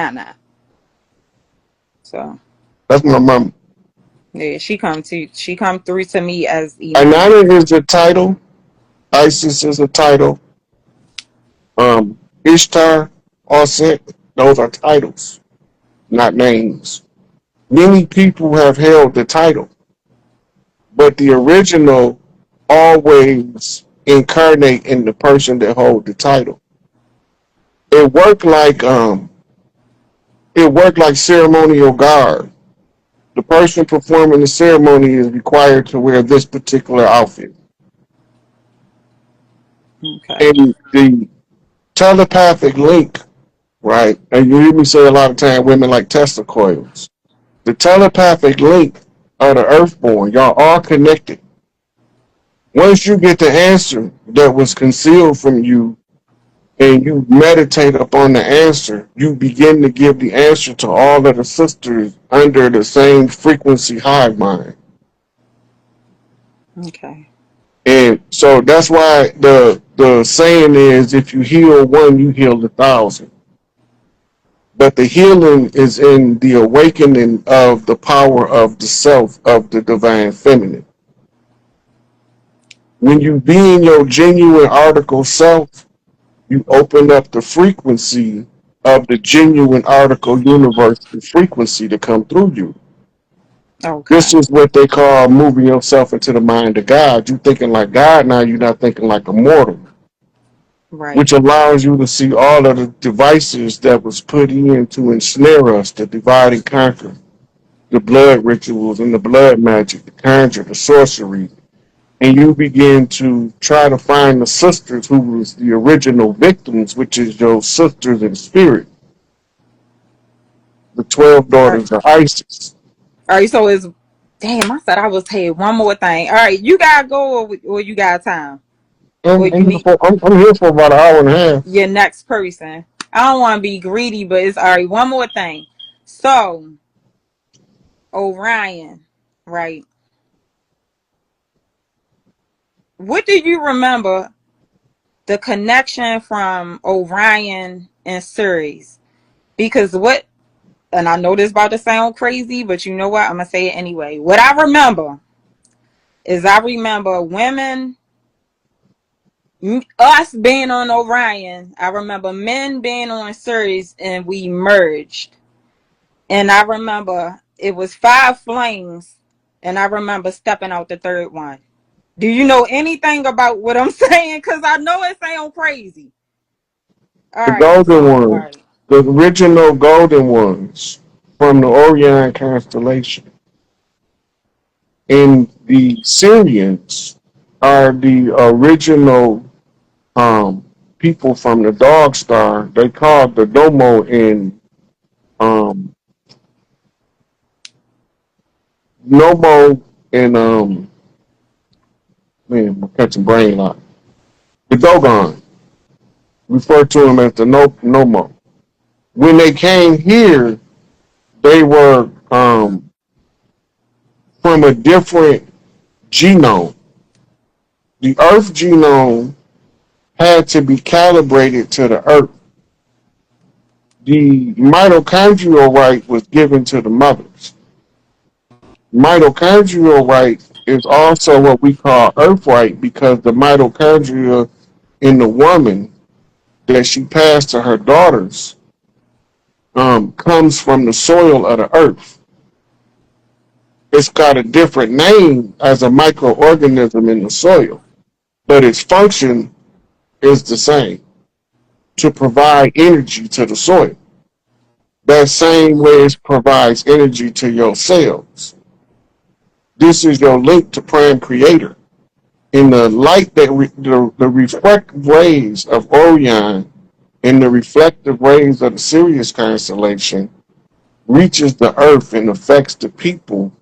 Nana. So That's my mom. yeah, she come through to me as Inanna. Inanna is a title. Isis is a title. Ishtar, Osset, those are titles, not names. Many people have held the title, but the original always incarnate in the person that hold the title. It worked like ceremonial guard. The person performing the ceremony is required to wear this particular outfit. Okay. And the telepathic link, right? And you hear me say a lot of time women like Tesla coils. The telepathic link of the earthborn, y'all are connected. Once you get the answer that was concealed from you and you meditate upon the answer, you begin to give the answer to all of the sisters under the same frequency hive mind. Okay. And so that's why the saying is, if you heal one, you heal 1,000. But the healing is in the awakening of the power of the self of the divine feminine. When you be in your genuine article self, you open up the frequency of the genuine article universe, the frequency to come through you. This Okay. is what they call moving yourself into the mind of God. You thinking like God now, you're not thinking like a mortal, which Right. allows you to see all of the devices that was put in to ensnare us, to divide and conquer, the blood rituals and the blood magic, the conjure, the sorcery, and you begin to try to find the sisters who was the original victims, which is your sisters in spirit, the 12 All right. daughters of Isis. All right. So it's damn. I said I was hey one more thing. All right. You gotta go or you got time or I'm, you I'm, here need for, I'm here for about an hour and a half. your next person. I don't want to be greedy, but it's all right. One more thing. So Orion, right? What do you remember the connection from Orion and Ceres? Because what, and I know this about to sound crazy, but you know what? I'm gonna say it anyway. What I remember is I remember women, us being on Orion. I remember men being on Ceres, and we merged. And I remember it was five flames, and I remember stepping out the third one. Do you know anything about what I'm saying? Because I know it sounds crazy. All The right, golden so all ones, right, the original golden ones from the Orion constellation. And the Syrians are the original people from the dog star. They called the Domo in um, Nomo and man, I'm catching brain lock. The Dogon refer to them as the Nomo. When they came here, they were from a different genome. The Earth genome had to be calibrated to the Earth. The mitochondrial right was given to the mothers. Mitochondrial right is also what we call Earth right because the mitochondria in the woman that she passed to her daughters comes from the soil of the earth. It's got a different name as a microorganism in the soil, but its function is the same to provide energy to the soil. That same way it provides energy to your cells. This is your link to Prime Creator. In the light that the reflective rays of Orion and the reflective rays of the Sirius constellation reaches the earth and affects the people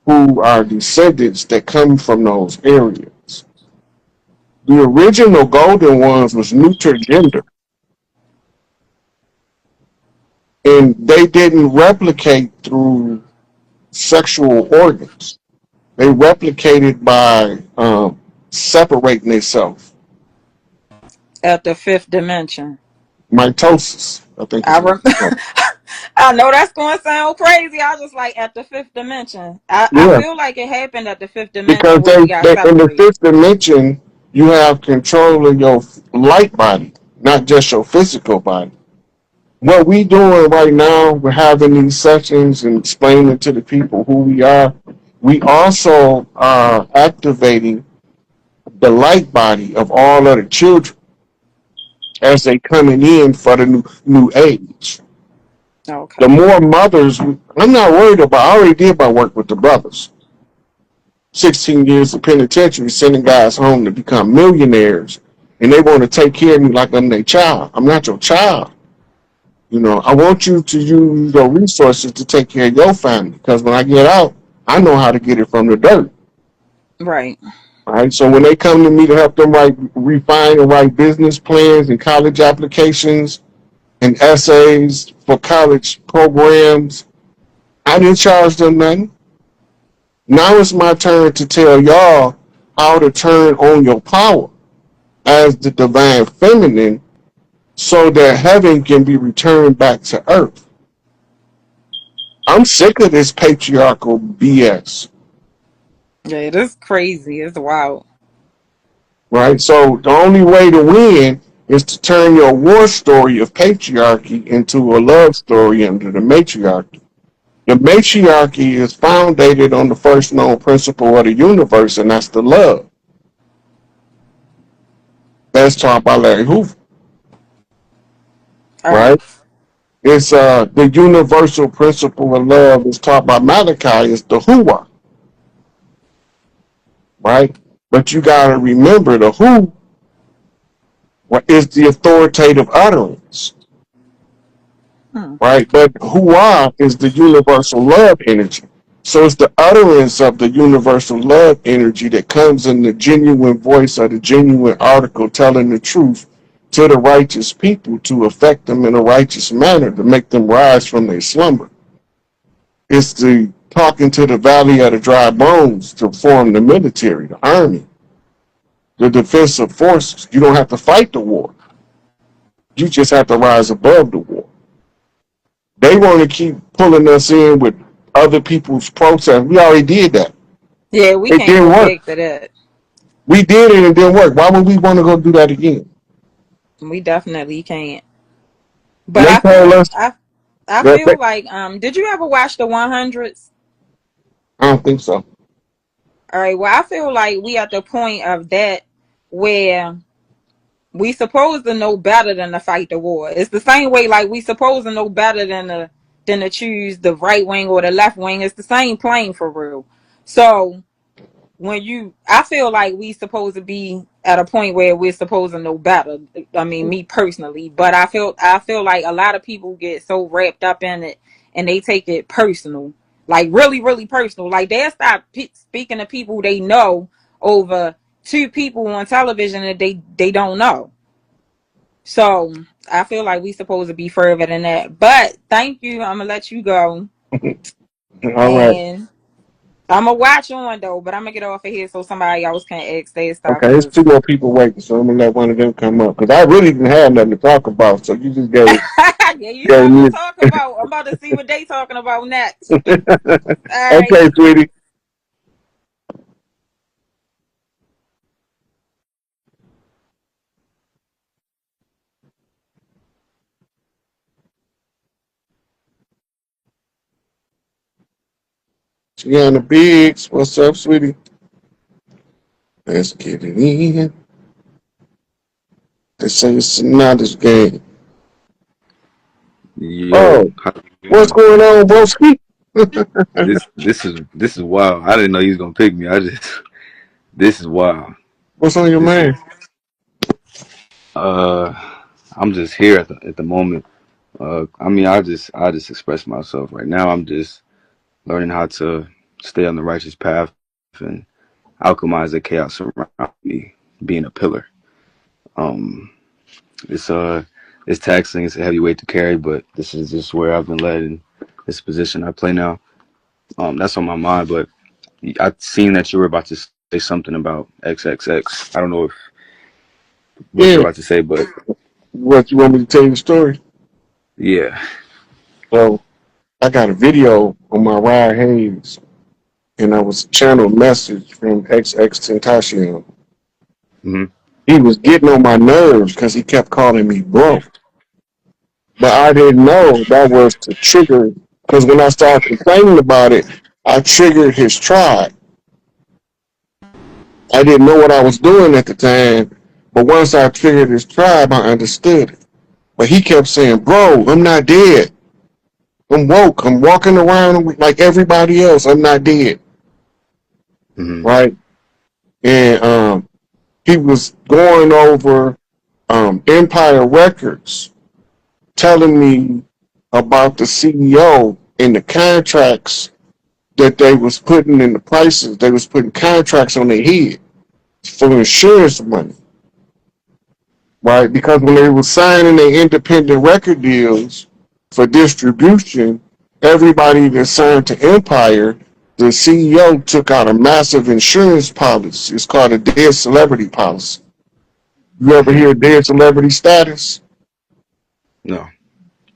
who are descendants that come from those areas. The original golden ones was neuter gender, and they didn't replicate through sexual organs. They replicated by separating themselves. at the fifth dimension. Mitosis, I think I is what rem- it's called. I know that's going to sound crazy. I was just like at the fifth dimension. I Yeah, feel like it happened at the fifth because dimension where we got they in the separated. fifth dimension, you have control of your light body, not just your physical body. What we doing right now, we're having these sessions and explaining to the people who we are. We also are activating the light body of all of the children as they coming in for the new age. The Okay. more mothers, I'm not worried about. I already did my work with the brothers. 16 years of penitentiary, sending guys home to become millionaires, and they want to take care of me like I'm their child. I'm not your child. You know, I want you to use your resources to take care of your family because when I get out, I know how to get it from the dirt. Right. All right. So when they come to me to help them refine and write business plans and college applications and essays for college programs, I didn't charge them nothing. Now it's my turn to tell y'all how to turn on your power as the divine feminine so that heaven can be returned back to earth. I'm sick of this patriarchal BS, Yeah, it is crazy. It's wild. right? So the only way to win is to turn your war story of patriarchy into a love story under the matriarchy. The matriarchy is founded on the first known principle of the universe, and that's the love. That's taught by Larry Hoover, All right. right? It's the universal principle of love is taught by Malachi is the Hua, right? But you gotta remember the who is the authoritative utterance, Hmm. right? But Hua is the universal love energy. So it's the utterance of the universal love energy that comes in the genuine voice of the genuine article telling the truth to the righteous people to affect them in a righteous manner to make them rise from their slumber. It's the talking to the valley of the dry bones to form the military, the army, the defensive forces. You don't have to fight the war. You just have to rise above the war. They want to keep pulling us in with other people's protests. We already did that. Yeah, we It can't didn't go work. back to that. We did it and it didn't work. Why would we want to go do that again? We definitely can't. And But they told us I that feel like did you ever watch the 100s? I don't think so. All right. Well, I feel like we at the point of that where we supposed to know better than to fight the war. It's the same way like we supposed to know better than to choose the right wing or the left wing. It's the same plane for real. So when you I feel like we supposed to be at a point where we're supposed to know better. I mean, me personally, but I feel like a lot of people get so wrapped up in it and they take it personal, like really really personal. Like they'll stop speaking to people they know over two people on television that they don't know. So I feel like we supposed to be further than that. But thank you. I'm gonna let you go, All right. and I'm gonna watch on though. But I'm gonna get off of here so somebody else can ask their stuff. Okay, there's Cause two more people waiting, so I'm gonna let one of them come up because I really didn't have nothing to talk about. So you just yeah, you gave something me. to talk about. I'm about to see what they talking about next. All right. Okay, sweetie. Gianna Biggs, what's up, sweetie? Let's get it in. They say it's another game. Yo, Oh, how you what's doing? going on, broski? This is wild. I didn't know he was gonna pick me. I just this is wild. What's on your This is mind? uh I'm just here at the moment. I mean I just express myself right now. I'm just learning how to stay on the righteous path and alchemize the chaos around me, being a pillar. Um it's it's taxing, it's a heavy weight to carry, but this is just where I've been led in this position I play now. That's on my mind, but I seen that you were about to say something about XXX. I don't know if what you're Yeah, about to say, but what you want me to tell you the story? yeah. So I got a video on my Ride Hayes, and I was channeled message from XX Tentacion. Mm-hmm. He was getting on my nerves because he kept calling me bro. But I didn't know that was to trigger, because when I started complaining about it, I triggered his tribe. I didn't know what I was doing at the time, but once I triggered his tribe, I understood it. But he kept saying, bro, I'm not dead. I'm woke. I'm walking around like everybody else. I'm not dead. Mm-hmm. Right? And he was going over Empire Records, telling me about the CEO and the contracts that they was putting in the prices. They was putting contracts on their head for insurance money, right? Because when they were signing their independent record deals for distribution, everybody that signed to Empire, the CEO took out a massive insurance policy. It's called a dead celebrity policy. You ever Mm-hmm. hear dead celebrity status? No.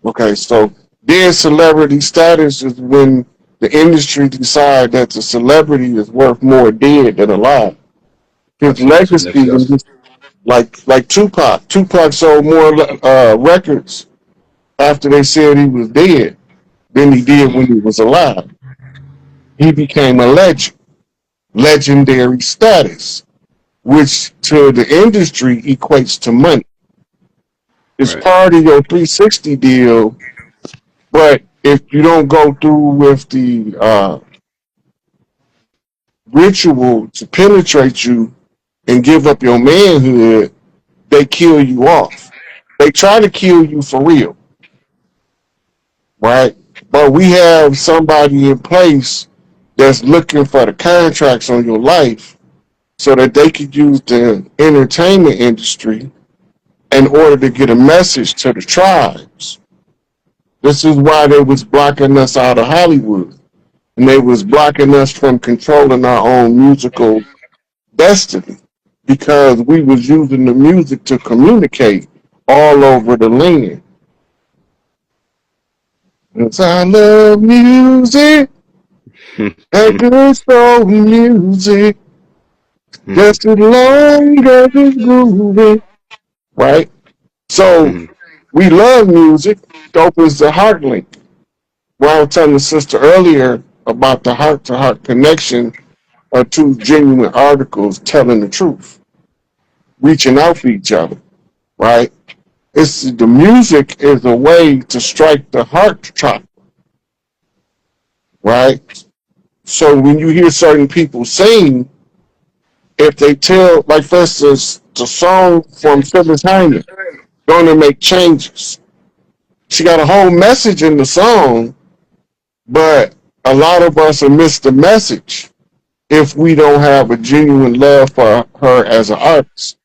Okay, so dead celebrity status is when the industry decide that the celebrity is worth more dead than alive. I've His seen this with legacy Nipsey is Hussle. just like Tupac. Tupac sold more records after they said he was dead than he did when he was alive. He became a legend, legendary status, which to the industry equates to money. It's Right. part of your 360 deal, but if you don't go through with the ritual to penetrate you and give up your manhood, they kill you off. They try to kill you for real, right? But we have somebody in place that's looking for the contracts on your life so that they could use the entertainment industry in order to get a message to the tribes. This is why they was blocking us out of Hollywood, and they was blocking us from controlling our own musical destiny because we was using the music to communicate all over the land. It's I love music, that good soul music, Mm-hmm. just as long as it's grooving, right? So Mm-hmm. we love music. Dope is the heart link. Where I was telling the sister earlier about the heart to heart connection are two genuine articles telling the truth, reaching out for each other, right? It's the music is a way to strike the heart chakra, right? So when you hear certain people sing, if they tell, like for instance, the song from Phyllis Hyman, "Gonna Make Changes," she got a whole message in the song, but a lot of us will miss the message if we don't have a genuine love for her as an artist.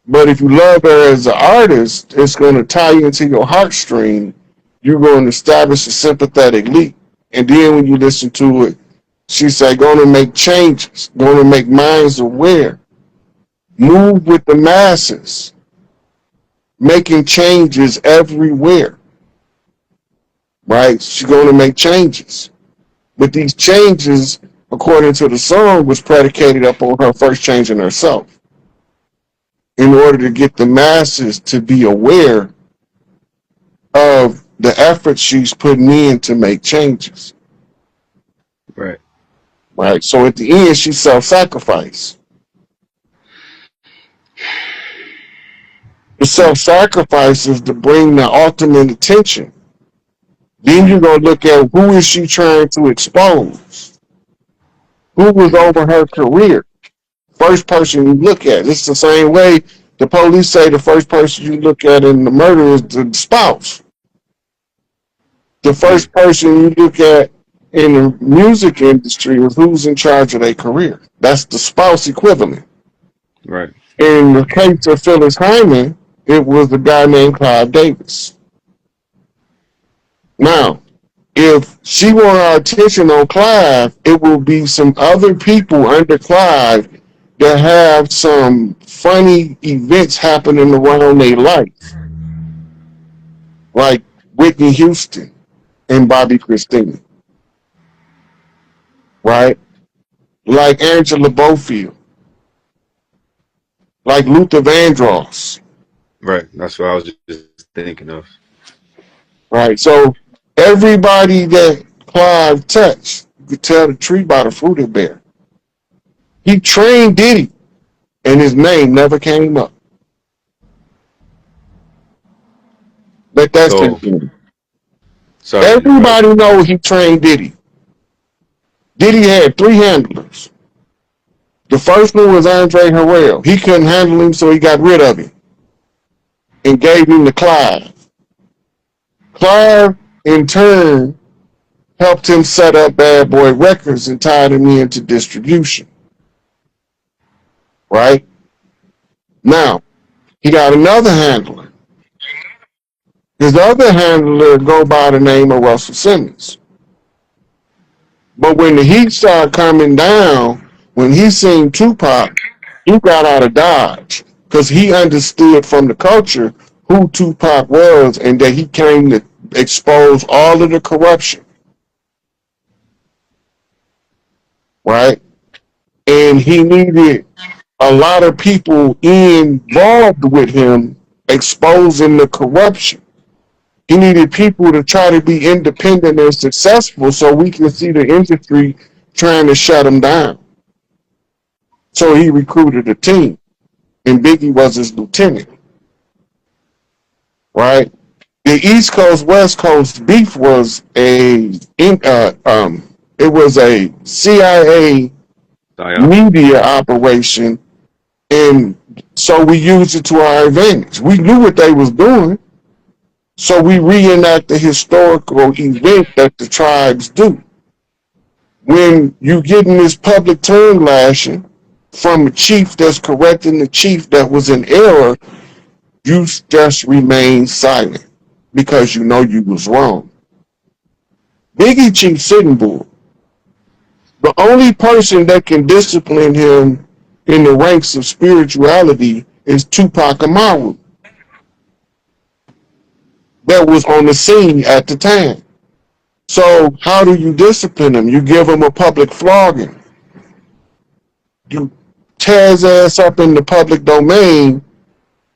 But if you love her as an artist, it's going to tie you into your heartstring. You're going to establish a sympathetic link. And then when you listen to it, she said, going to make changes, going to make minds aware, move with the masses, making changes everywhere, right? She's going to make changes. But these changes, according to the song, was predicated upon her first changing herself in order to get the masses to be aware of the effort she's putting in to make changes. Right. Right. So at the end, she self-sacrificed. The self-sacrifice is to bring the ultimate attention. Then Mm-hmm. you're gonna look at who is she trying to expose? Who was Mm-hmm. over her career? First person you look at. It's the same way the police say the first person you look at in the murder is the spouse. The Mm-hmm. first person you look at in the music industry is who's in charge of their career. That's the spouse equivalent. Right. In the case of Phyllis Hyman, it was a guy named Clive Davis. Now, if she want our attention on Clive, it will be some other people under Clive that have some funny events happening around their life, like Whitney Houston. and Bobby Christina, right? Like Angela Bofield, like Luther Vandross, Right. That's what I was just thinking of. right? So everybody that Clive touched, you could tell the tree by the fruit it bear. He trained Diddy, and his name never came up. Let that So sink in. sorry to interrupt. Everybody knows he trained Diddy. Diddy had three handlers. The first one was Andre Harrell. He couldn't handle him, so he got rid of him and gave him to Clive. Clive, in turn, helped him set up Bad Boy Records and tied him into distribution. Right? Now, he got another handler. His other handler go by the name of Russell Simmons. But when the heat started coming down, when he seen Tupac, he got out of Dodge because he understood from the culture who Tupac was and that he came to expose all of the corruption, right? And he needed a lot of people involved with him exposing the corruption. He needed people to try to be independent and successful so we can see the industry trying to shut him down. So he recruited a team, and Biggie was his lieutenant, right? The East Coast West Coast beef was it was a CIA Psyop. media operation, and so we used it to our advantage. We knew what they was doing, so we reenact the historical event that the tribes do. When you getting this public tongue lashing from a chief that's correcting the chief that was in error, you just remain silent because you know you was wrong. Biggie Chief Sitting Bull, the only person that can discipline him in the ranks of spirituality is Tupac Amaru, that was on the scene at the time. So how do you discipline him? You give him a public flogging. You tear his ass up in the public domain,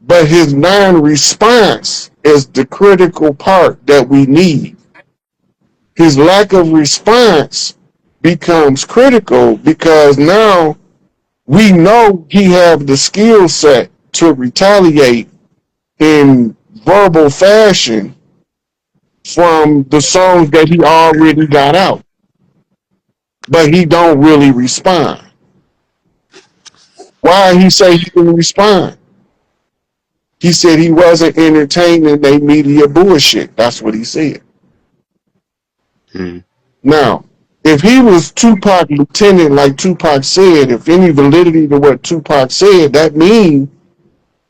but his non-response is the critical part that we need. His lack of response becomes critical because now we know he have the skill set to retaliate in verbal fashion from the songs that he already got out, but he don't really respond. Why he say he didn't respond? He said he wasn't entertaining they media bullshit. That's what he said. Hmm. Now, if he was Tupac lieutenant, like Tupac said, if any validity to what Tupac said, that means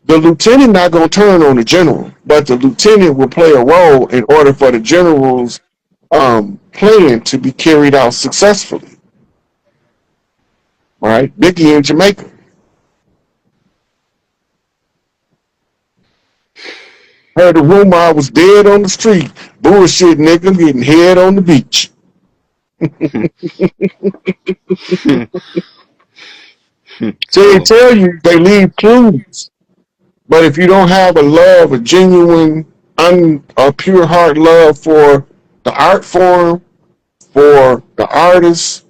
the lieutenant not gonna turn on the general, but the lieutenant will play a role in order for the general's plan to be carried out successfully. Right? Biggie in Jamaica. Heard the rumor I was dead on the street. Bullshit, nigga, getting head on the beach. They So tell you they leave clues, but if you don't have a love, a genuine, a pure heart love for the art form, for the artists,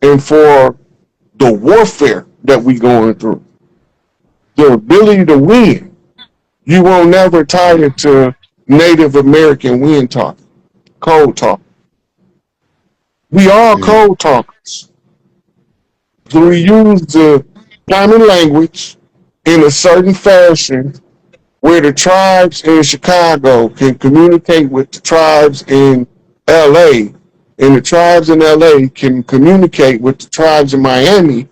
and for the warfare that we going through, the ability to win, you won't never tie it to Native American wind talk, cold talk. We are hmm. code talkers. So we use the common language in a certain fashion where the tribes in Chicago can communicate with the tribes in LA, and the tribes in LA can communicate with the tribes in Miami,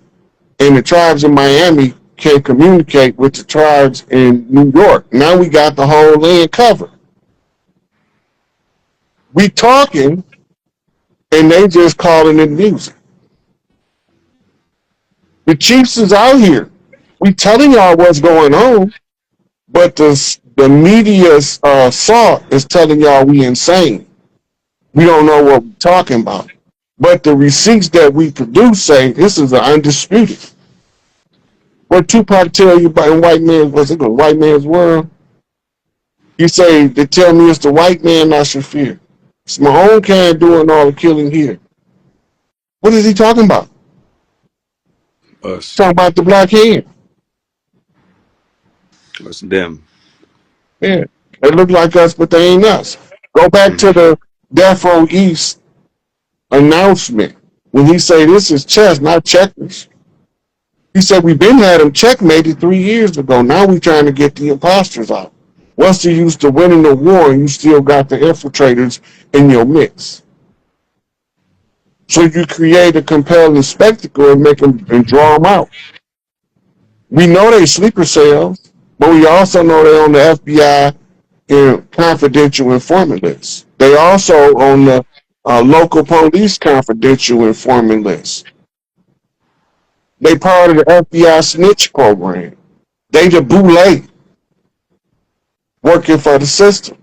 and the tribes in Miami can communicate with the tribes in New York. Now we got the whole land covered. We talking, and they just calling it music. The Chiefs is out here. We telling y'all what's going on, but the media's assault is telling y'all we insane. We don't know what we're talking about. But the receipts that we produce say this is an undisputed. What Tupac tell you about in white man's what's it called? White man's world? You say they tell me it's the white man I should fear. It's my own kind doing all the killing here. What is he talking about? Us. Talking about the black hand. Us and them. Yeah. They look like us, but they ain't us. Go back to Mm-hmm. the Death Row East announcement when he say this is chess, not checkers. He said we've been had them checkmated 3 years ago. Now we trying to get the imposters out. What's the use to winning the war and you still got the infiltrators in your mix? So you create a compelling spectacle and make them and draw them out. We know they sleeper cells, but we also know they're on the FBI and confidential informant list. They also on the local police confidential informant list. They part of the FBI snitch program. They the boule working for the system,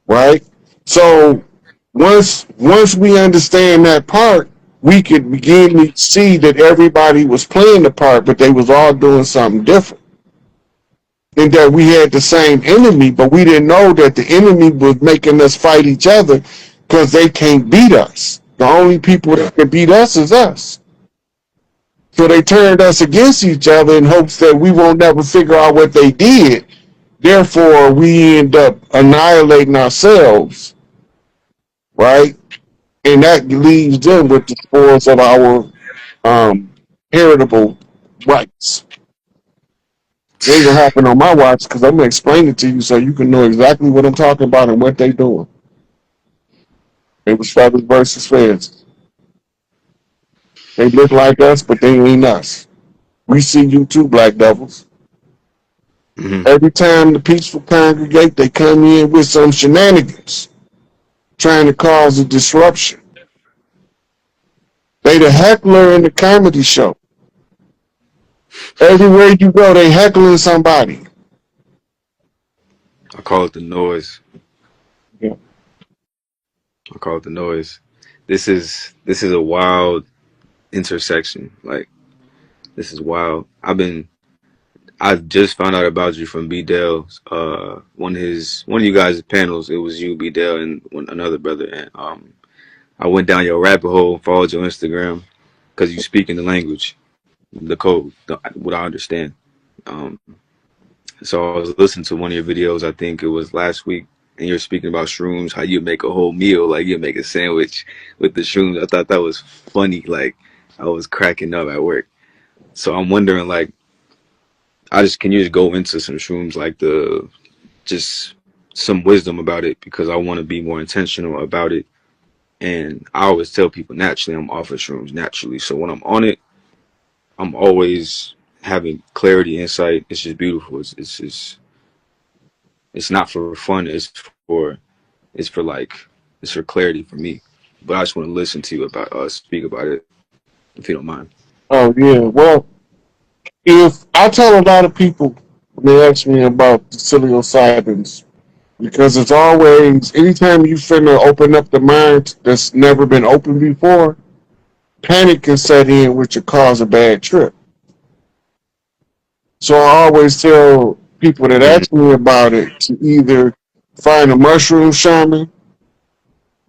right? So once we understand that part, we could begin to see that everybody was playing the part, but they was all doing something different. And that we had the same enemy, but we didn't know that the enemy was making us fight each other because they can't beat us. The only people that can beat us is us. So they turned us against each other in hopes that we won't never figure out what they did. Therefore, we end up annihilating ourselves, right? And that leaves them with the spoils of our heritable rights. It ain't gonna happen on my watch because I'm gonna explain it to you so you can know exactly what I'm talking about and what they doing. It was feathers versus feds. They look like us, but they ain't us. We see you too, black devils. Mm-hmm. Every time the peaceful congregate, they come in with some shenanigans, trying to cause a disruption. They the heckler in the comedy show. Everywhere you go, they heckling somebody. I call it the noise. Yeah. I call it the noise. This is a wild intersection. Like, this is wild. I just found out about you from B Dale's one of you guys' panels. It was you, B Dale, and another brother, and I went down your rabbit hole, followed your Instagram because you speak in the language, the code, what I understand. Um, so I was listening to one of your videos. I think it was last week, and you're speaking about shrooms, how you make a whole meal, like you make a sandwich with the shrooms. I thought that was funny. Like, I was cracking up at work. So I'm wondering, like, can you just go into some shrooms, like just some wisdom about it, because I want to be more intentional about it. And I always tell people, naturally, I'm off of shrooms naturally. So when I'm on it, I'm always having clarity, insight. It's just beautiful. It's just, it's not for fun. For, it's for like, it's for clarity for me. But I just want to listen to you about speak about it, if you don't mind. Oh yeah. Well, if I tell a lot of people when they ask me about the psilocybins, because it's always anytime you finna open up the mind that's never been opened before, panic can set in, which will cause a bad trip. So I always tell people that Mm-hmm. ask me about it to either find a mushroom shaman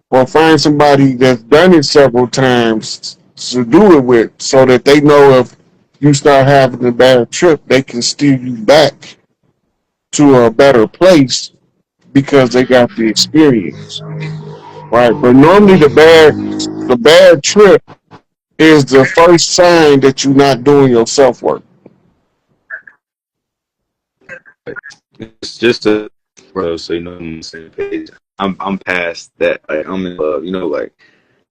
or find somebody that's done it several times to do it with so that they know if you start having a bad trip, they can steer you back to a better place because they got the experience. Right. But normally the bad trip is the first sign that you're not doing your self work. It's just a bro, so you know I'm on the same page. I'm past that. Like, I'm in love, like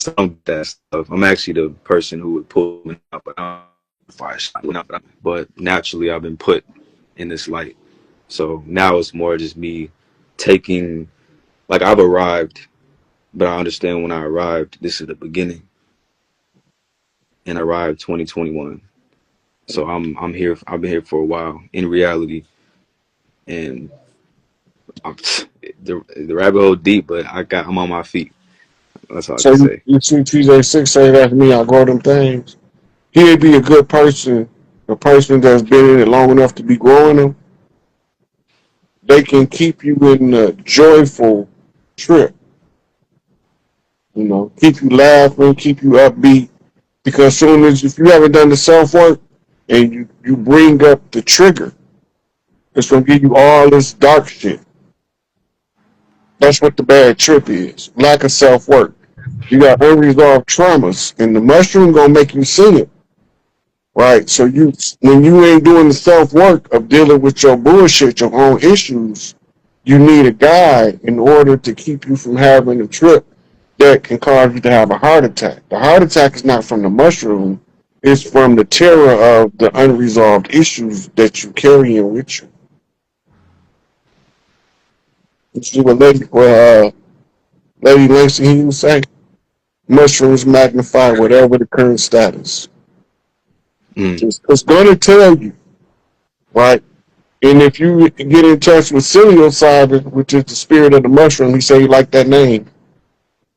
some that stuff. I'm actually the person who would pull me up, but I'm fire shot went up. But naturally, I've been put in this light. So now it's more just me taking. Like, I've arrived, but I understand when I arrived, this is the beginning, and I arrived 2021. So I'm here. I've been here for a while in reality, and I'm, the rabbit hole deep, but I'm on my feet. That's all I So can you, say. you see TJ6 say that to me, I grow them things. He'd be a good person, a person that's been in it long enough to be growing them. They can keep you in a joyful trip, keep you laughing, keep you upbeat. Because soon as if you haven't done the self work and you bring up the trigger, it's gonna give you all this dark shit. That's what the bad trip is. Lack of self work. You got unresolved traumas, and the mushroom gonna make you see it, right? So when you ain't doing the self work of dealing with your bullshit, your own issues, you need a guide in order to keep you from having a trip that can cause you to have a heart attack. The heart attack is not from the mushroom; it's from the terror of the unresolved issues that you carry in with you. You see what Lady Langston Hughes say? Mushrooms magnify whatever the current status. Mm. It's going to tell you, right? And if you get in touch with psilocybin, which is the spirit of the mushroom, he said he liked that name.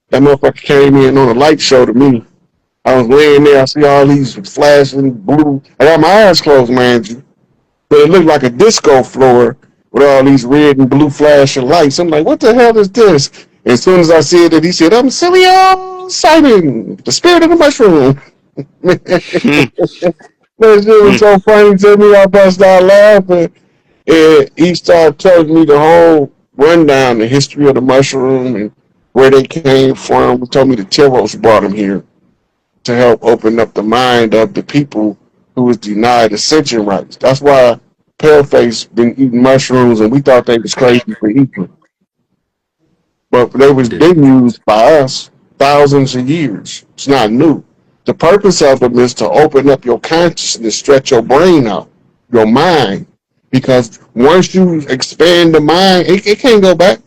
That motherfucker came in on a light show to me. I was laying there, I see all these flashing blue. I got my eyes closed, mind you, but it looked like a disco floor with all these red and blue flashing lights. I'm like, what the hell is this? As soon as I said that, he said, I'm psilocybin, the spirit of the mushroom. That shit was so funny to me. I bust out laughing. And he started telling me the whole rundown, the history of the mushroom and where they came from. He told me the Teros brought them here to help open up the mind of the people who was denied ascension rights. That's why Paleface been eating mushrooms and we thought they was crazy for eating. But they was The, been used by us thousands of years. It's not new. The purpose of them is to open up your consciousness, stretch your brain out, your mind. Because once you expand the mind, it can't go back.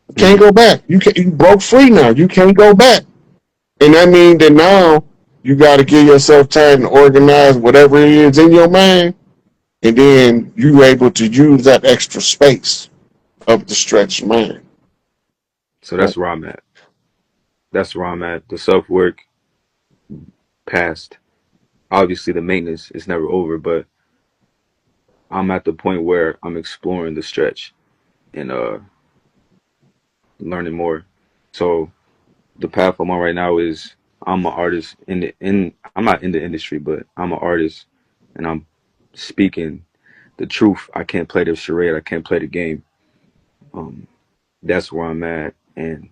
It can't mm. go back. You broke free now. You can't go back. And that means that now you got to give yourself time to organize whatever it is in your mind, and then you able to use that extra space of the stretched mind. So Right? that's where I'm at. That's where I'm at. The self work past. Obviously, the maintenance is never over, but I'm at the point where I'm exploring the stretch and learning more. So the path I'm on right now is I'm an artist in I'm not in the industry, but I'm an artist and I'm speaking the truth. I can't play the charade. I can't play the game. Um, that's where I'm at, and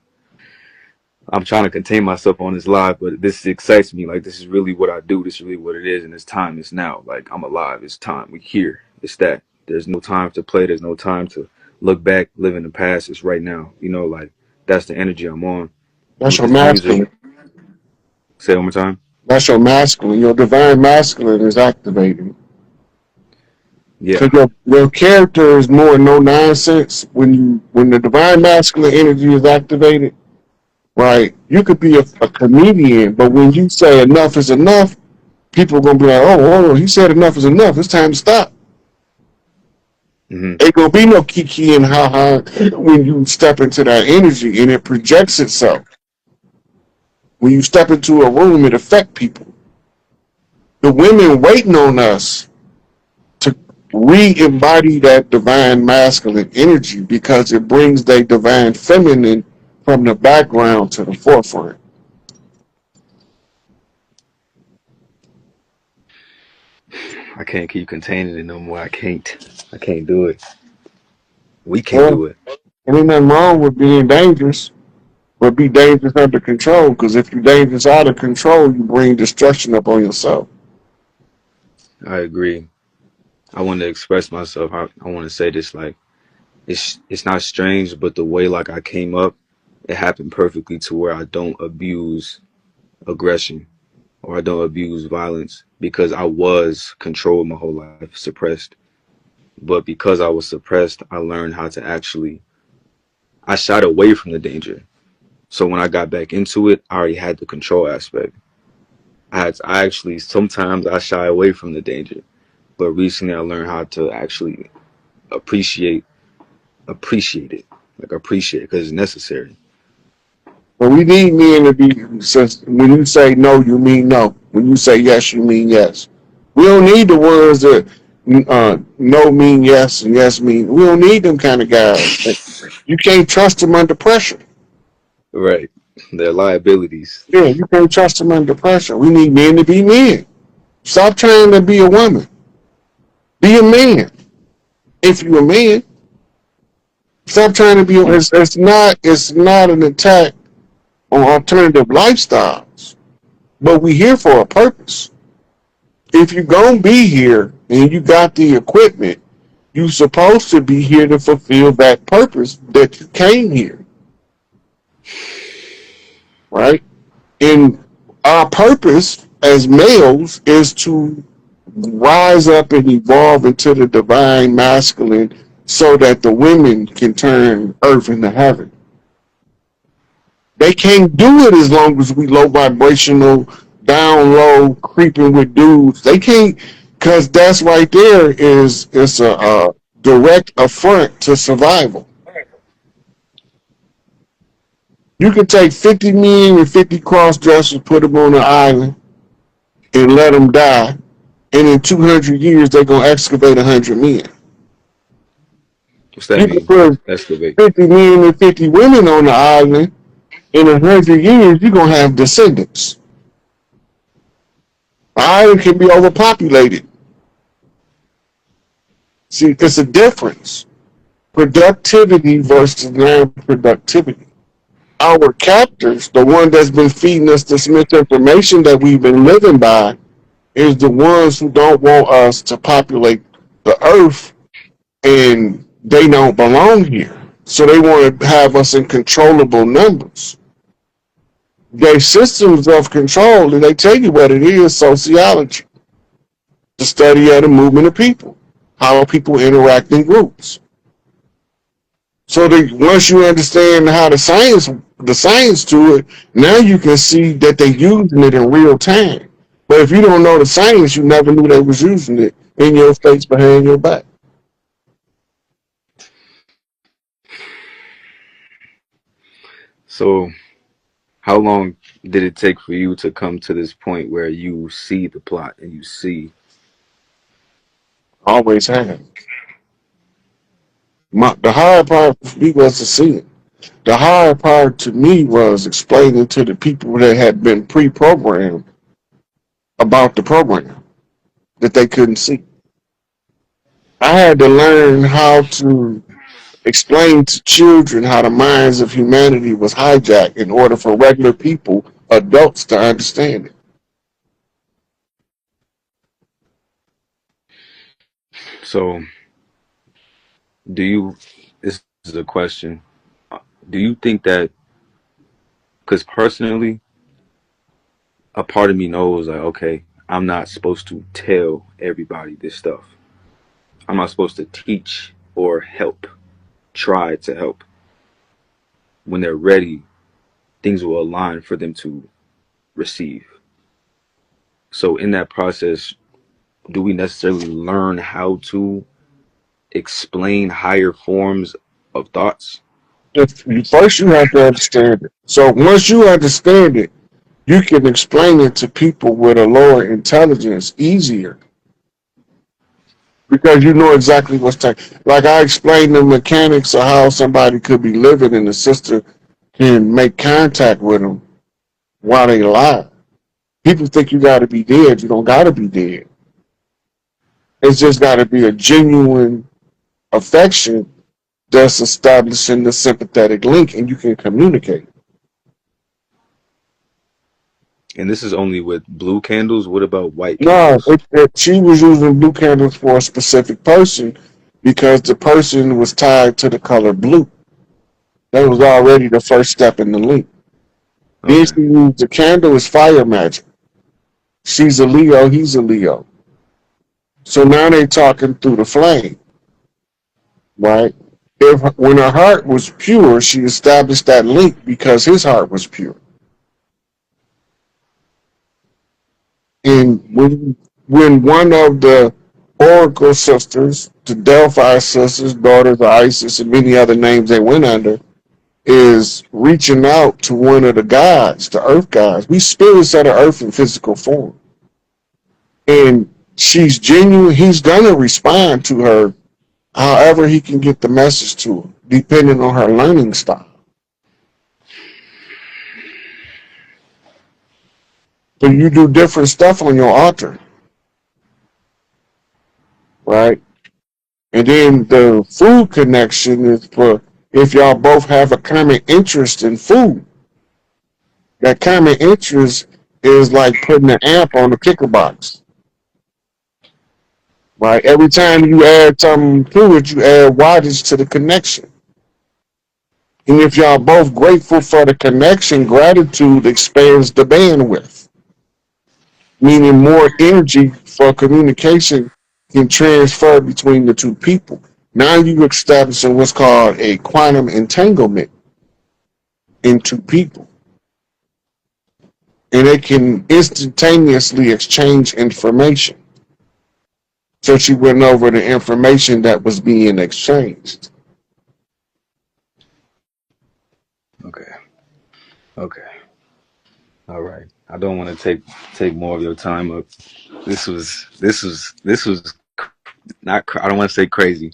I'm trying to contain myself on this live, but this excites me. Like this is really what I do. This is really what it is, and it's time. It's now. Like I'm alive. It's time. We here. It's that. There's no time to play. There's no time to look back, live in the past. It's right now. Like that's the energy I'm on That's with your this music. masculine. Say it one more time. That's your masculine. Your divine masculine is activating. Yeah. Because your character is more no nonsense. When the divine masculine energy is activated, right? You could be a comedian, but when you say enough is enough, people are gonna be like, oh, he said enough is enough. It's time to stop. Hmm. Ain't gonna be no kiki and ha ha when you step into that energy and it projects itself. When you step into a room, it affects people. The women waiting on us to re-embody that divine masculine energy because it brings their divine feminine from the background to the forefront. I can't keep containing it no more. I can't. I can't do it. We can't Well, do it. there ain't nothing wrong with being dangerous, but be dangerous under control. Because if you're dangerous out of control, you bring destruction up on yourself. I agree. I want to express myself. I want to say this like it's not strange, but the way like I came up, it happened perfectly to where I don't abuse aggression or I don't abuse violence because I was controlled my whole life, suppressed. But because I was suppressed, I learned how to actually I shied away from the danger. So when I got back into it, I already had the control aspect. I actually sometimes I shy away from the danger, but recently I learned how to actually appreciate appreciate it, like appreciate it because it's necessary. But we need men to be, since when you say no, you mean no. When you say yes, you mean yes. We don't need the ones that no mean yes and yes mean. We don't need them kind of guys. You can't trust them under pressure. Right. Their liabilities. Yeah, you can't trust them under pressure. We need men to be men. Stop trying to be a woman. Be a man. If you're a man, stop trying to be. It's not an attack on alternative lifestyles, but we here for a purpose. If you're gonna be here and you got the equipment, you're supposed to be here to fulfill that purpose that you came here, right? And our purpose as males is to rise up and evolve into the divine masculine so that the women can turn earth into heaven. They can't do it as long as we low vibrational, down low, creeping with dudes. They can't, because that's right there is it's a direct affront to survival. You can take 50 men and 50 cross dressers, put them on an island, and let them die, and in 200 years they're gonna excavate 100 men. What's that You can mean? put Excavate. 50 men and 50 women on the island. In 100 years, you're gonna have descendants. The island can be overpopulated. See, it's a difference. Productivity versus non-productivity. Our captors, the one that's been feeding us this misinformation that we've been living by, is the ones who don't want us to populate the earth, and they don't belong here. So they want to have us in controllable numbers. Their systems of control, and they tell you what it is, sociology, the study of the movement of people, how people interact in groups. So that once you understand how the science to it, now you can see that they're using it in real time. But if you don't know the science, you never knew they was using it in your face, behind your back. So, how long did it take for you to come to this point where you see the plot and you see? Always have. The hard part for me was to see it. The hard part to me was explaining to the people that had been pre-programmed about the program that they couldn't see. I had to learn how to explain to children how the minds of humanity was hijacked in order for regular people, adults, to understand it. So, do you? This is a question. Do you think that? Because personally, a part of me knows like, okay, I'm not supposed to tell everybody this stuff. I'm not supposed to teach or help, try to help. When they're ready, things will align for them to receive. So in that process, do we necessarily learn how to explain higher forms of thoughts? First, you have to understand it. So once you understand it, you can explain it to people with a lower intelligence easier because you know exactly what's taking. Like I explained the mechanics of how somebody could be living and the sister can make contact with them while they alive. People think you got to be dead. You don't got to be dead. It's just got to be a genuine affection that's establishing the sympathetic link, and you can communicate. And this is only with blue candles. What about white No, candles? she was using blue candles for a specific person because the person was tied to the color blue. That was already the first step in the link. Then Okay. she used the candle as fire magic. She's a Leo, he's a Leo. So now they talking through the flame, right? If when her heart was pure, she established that link because his heart was pure. And when one of the Oracle sisters the Delphi sisters, daughters of Isis, and many other names they went under, is reaching out to one of the gods, the earth gods. We spirits that are earth in physical form. And she's genuine. He's going to respond to her however he can get the message to her, depending on her learning style. So you do different stuff on your altar, right? And then the food connection is for if y'all both have a common interest in food. That common interest is like putting an amp on the kicker box. Right? Every time you add something to it, you add wattage to the connection. And if y'all both grateful for the connection, gratitude expands the bandwidth, meaning more energy for communication can transfer between the two people. Now you're establishing what's called a quantum entanglement in two people. And they can instantaneously exchange information. So she went over the information that was being exchanged. Okay. Okay. All right. I don't want to take more of your time up. This was not. I don't want to say crazy.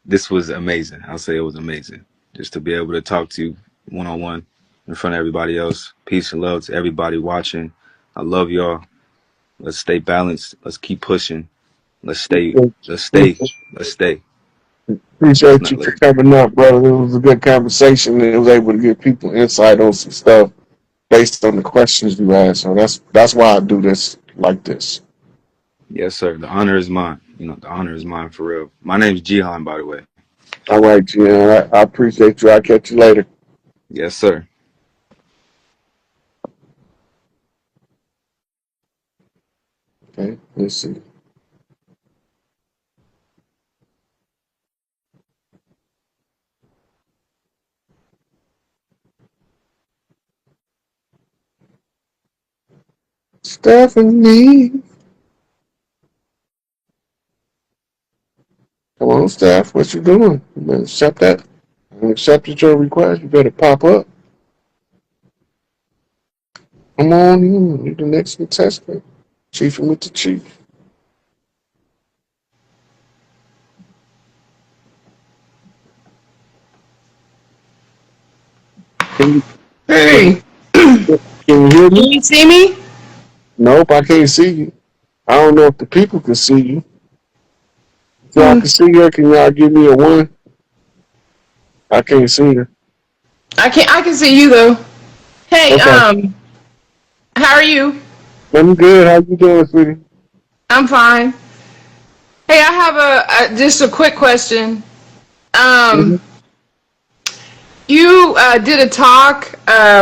This was amazing. I'll say it was amazing. Just to be able to talk to you one on one in front of everybody else. Peace and love to everybody watching. I love y'all. Let's stay balanced. Let's keep pushing. Let's stay. Let's stay. Let's stay. Let's Appreciate not you for let. coming up, brother. It was a good conversation, and it was able to give people insight on some stuff based on the questions you asked. So that's why I do this like this. Yes, sir. The honor is mine. You know, the honor is mine for real. My name is Jihan, by the way. All right, Jen. I appreciate you. I'll catch you later. Yes, sir. Okay, let's see. Stephanie. Come on, Steph. What you doing? You better accept that. I accepted your request. You better pop up. Come on in. You're the next contestant. Chiefing with the chief. Can you, can Hey, can you hear can me? you see me? Nope, I can't see you. I don't know if the people can see you. If y'all Hmm. can see her, can y'all give me a one? I can't see her. I can see you though. Hey, Okay. how are you? I'm good. How you doing, sweetie? I'm fine. Hey, I have just a quick question. Mm-hmm. Um, you did a talk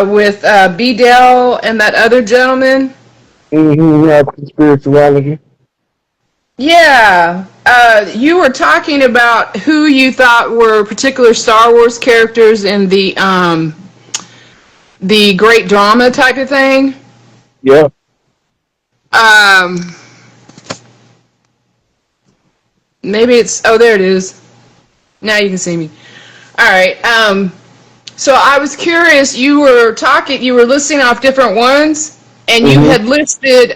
with B. Dell and that other gentleman. Mm-hmm. We have spirituality. Yeah, you were talking about who you thought were particular Star Wars characters in the great drama type of thing. Yeah. Um, maybe it's, oh, there it is. Now you can see me. All right. So I was curious. You were listing off different ones, and you Mm-hmm. had listed.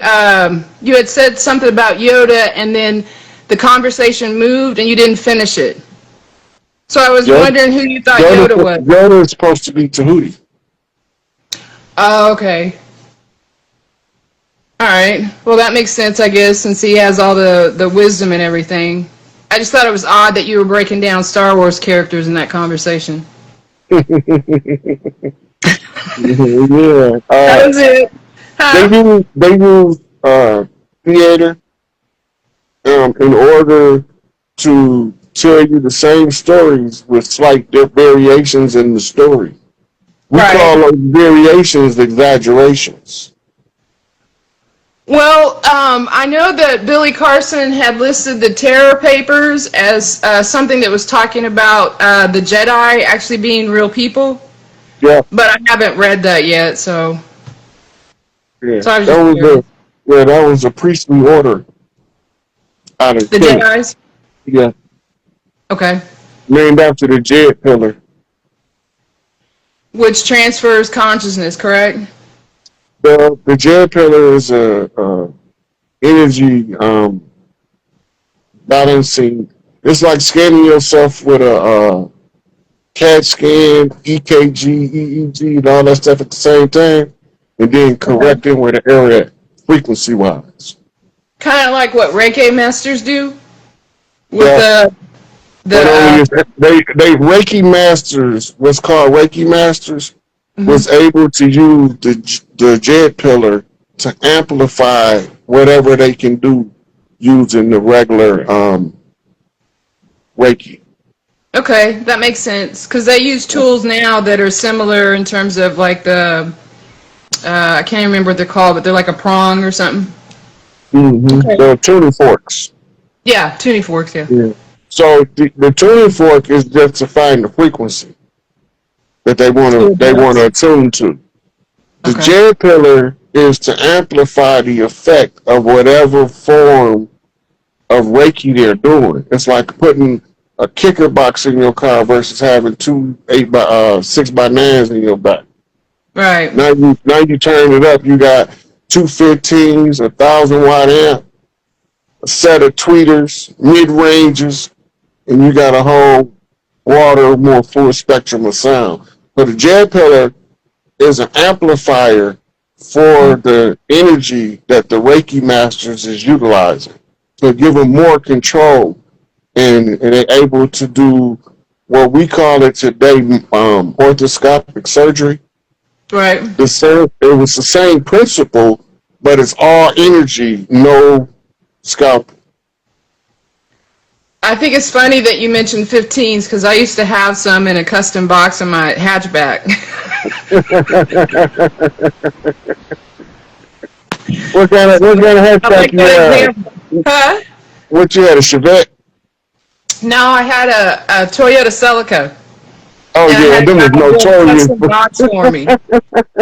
You had said something about Yoda, and then the conversation moved, and you didn't finish it. So I was Yoda, wondering who you thought Yoda, Yoda was. Yoda is supposed to be Tahuti. Oh, okay. All right. Well, that makes sense, I guess, since he has all the wisdom and everything. I just thought it was odd that you were breaking down Star Wars characters in that conversation. Yeah. That was it. They Huh? use theater in order to tell you the same stories with slight variations in the story. We call Right. those variations exaggerations. Well, I know that Billy Carson had listed the Terror Papers as something that was talking about the Jedi actually being real people, Yeah, but I haven't read that yet, so yeah. I was That just was curious. that was a priestly order out of The Kemet. Jedi's? Yeah. Okay. named after the Jed pillar. Which transfers consciousness, correct? The Jed pillar is a energy balancing. It's like scanning yourself with a CAT scan, EKG, EEG, and all that stuff at the same time, and then Okay. correcting where the error at frequency wise. Kind of like what Reiki masters do with Yeah, the but only if they Reiki masters, what's called Reiki masters, mhm. was able to use the Jet pillar to amplify whatever they can do using the regular Reiki. Okay, that makes sense because they use tools now that are similar in terms of like the I can't remember what they're called, but they're like a prong or something. Okay. The tuning forks. Yeah, tuning forks. Yeah. Yeah. So the tuning fork is just to find the frequency that they want to attune to. The Okay. J pillar is to amplify the effect of whatever form of Reiki they're doing. It's like putting a kicker box in your car versus having two 6x9s in your back. Right. Now you turn it up. You got two 15s, 1,000 watt amp, a set of tweeters, mid ranges, and you got a whole broader, more full spectrum of sound. So the J pillar is an amplifier for the energy that the Reiki masters is utilizing to give them more control, and they're able to do what we call it today orthoscopic surgery. Right. It was the same principle, but it's all energy, no scalp. I think it's funny that you mentioned 15s because I used to have some in a custom box in my hatchback. what kind of I hatchback like you that had? example. Huh? What you had, a Chevette? No, I had a Toyota Celica, Oh and I yeah, had a them was guy build a notorious. custom box for me.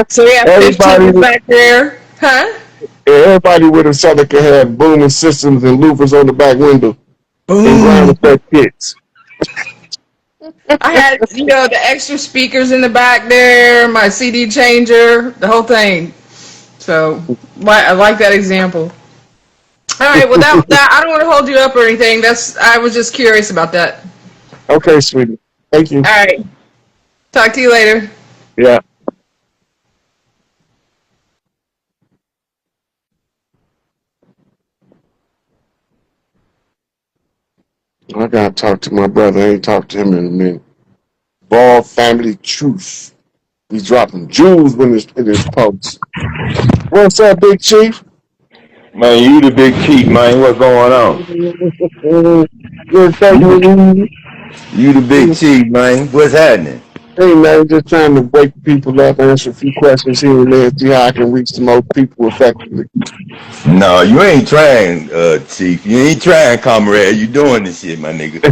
So we have everybody 15s back there. Huh? everybody with a Celica had booming systems and louvers on the back window and ground Boom. effect kits. I had, the extra speakers in the back there, my CD changer, the whole thing. So I like that example. All right, well that I don't want to hold you up or anything. I was just curious about that. Okay, sweetie. Thank you. All right, talk to you later. Yeah. I gotta talk to my brother. I ain't talked to him in a minute. Ball family truth. He's dropping jewels in his posts. What's up, Big Chief? Man, you the big chief, man. What's going on? Good You talking the, to you. you the big chief, man. What's happening? Hey man, just trying to wake people up, answer a few questions here and there, see how I can reach the most people effectively. No, you ain't trying, chief. You ain't trying, comrade. You doing this shit, my nigga.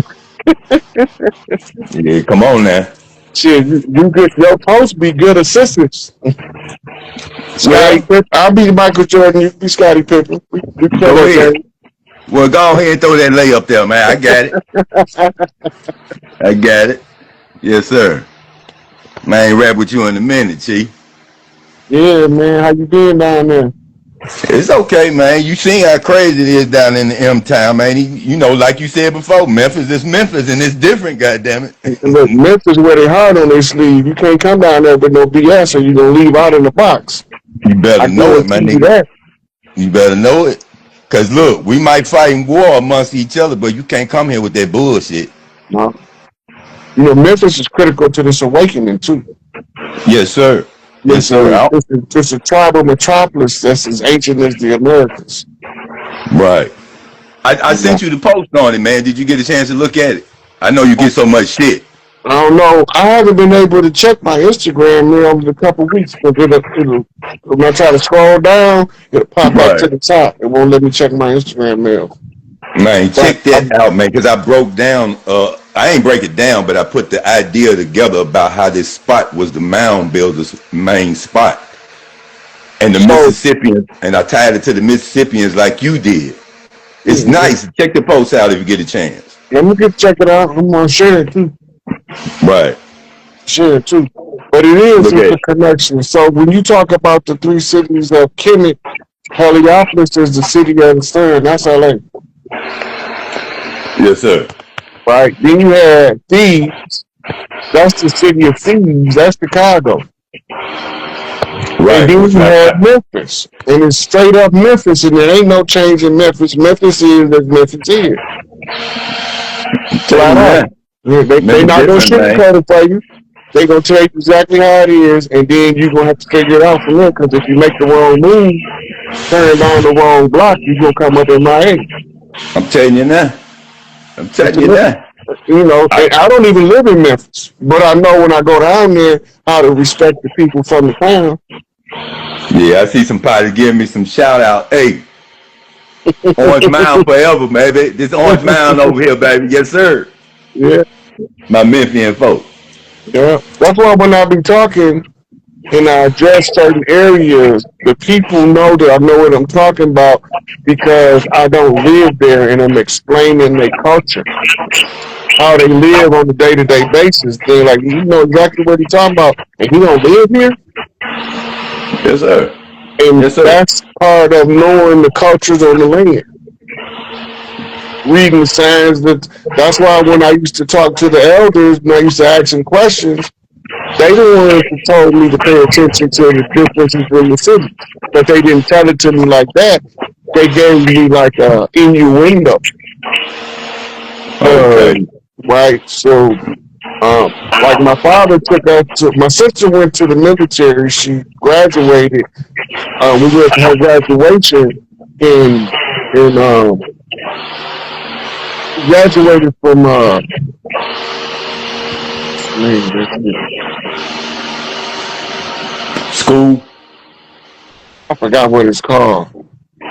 Yeah, come on now. Shit, you get your posts be good assistants. Scotty Well, Pippen. I'll be Michael Jordan, you be Scotty Pippen. We play go that ahead. game. Well, go ahead and throw that lay up there, man. I got it. I got it. Yes, sir. Man, I ain't rap with you in a minute, chief. Yeah, man, how you doing down there? It's okay, man. You seen how crazy it is down in the M town, man. Like you said before, Memphis is Memphis, and it's different. Goddamn And it. look, Memphis wear their heart on their sleeve. You can't come down there with no BS or you're gonna leave out in the box. You better I know it, my guarantee you nigga. that. You better know it. Cause look, we might fight in war amongst each other, but you can't come here with that bullshit. No. Memphis is critical to this awakening too. Yes, sir. Yes, sir. It's a tribal metropolis that's as ancient as the Americas. Right. I Yeah. sent you the post on it, man. Did you get a chance to look at it? I know you get so much shit. I don't know. I haven't been able to check my Instagram mail over the couple of weeks, but when I try to scroll down, it'll pop back to Right. the top. It won't let me check my Instagram mail. Man, But check that out, man, because I broke down, I ain't break it down, but I put the idea together about how this spot was the mound builder's main spot. And the so Mississippians, and I tied it to the Mississippians like you did. It's yeah, nice. Check the post out if you get a chance. Let me get check it out. I'm gonna share it too. Right. Share it too. But it is Look it's at a connection. So when you talk about the three cities of Kemet, Heliopolis is the city of the sun. That's LA. yes, sir. Right? Then you had Thebes, that's the city of thieves, that's Chicago. And Right. then Which you my had Memphis. And it's straight up Memphis, and there ain't no change in Memphis. Memphis is as Memphis is. I'm Flat telling you out. that. They Never not gonna different, man. sugarcoat it for you. They gonna tell you exactly how it is, and then you're gonna have to figure it out from there. Because if you make the wrong move, turn down the wrong block, you're gonna come up in my head. I'm telling you now. I'm It's telling you now. you know, I, and I don't even live in Memphis, but I know when I go down there how to respect the people from the town. yeah, I see some potty giving me some shout out. Hey, Orange Mound forever, baby. This Orange Mound over here, baby. Yes, sir. Yeah, My Memphian folk. yeah. That's why when I be talking and I address certain areas, the people know that I know what I'm talking about because I don't live there and I'm explaining their culture, how they live on a day-to-day basis. They're like, you know exactly what he's talking about, and he don't live here. Yes, sir. And Yes, sir. that's part of knowing the cultures on the land, reading the signs. That's why when I used to talk to the elders and I used to ask them questions, they the ones that told me to pay attention to the differences in the cities. But they didn't tell it to me like that. They gave me like a innuendo. Okay. Right. So like my father took us to my sister went to the military, she graduated. We went to her graduation in she graduated from what's the name of that city? School. I forgot what it's called.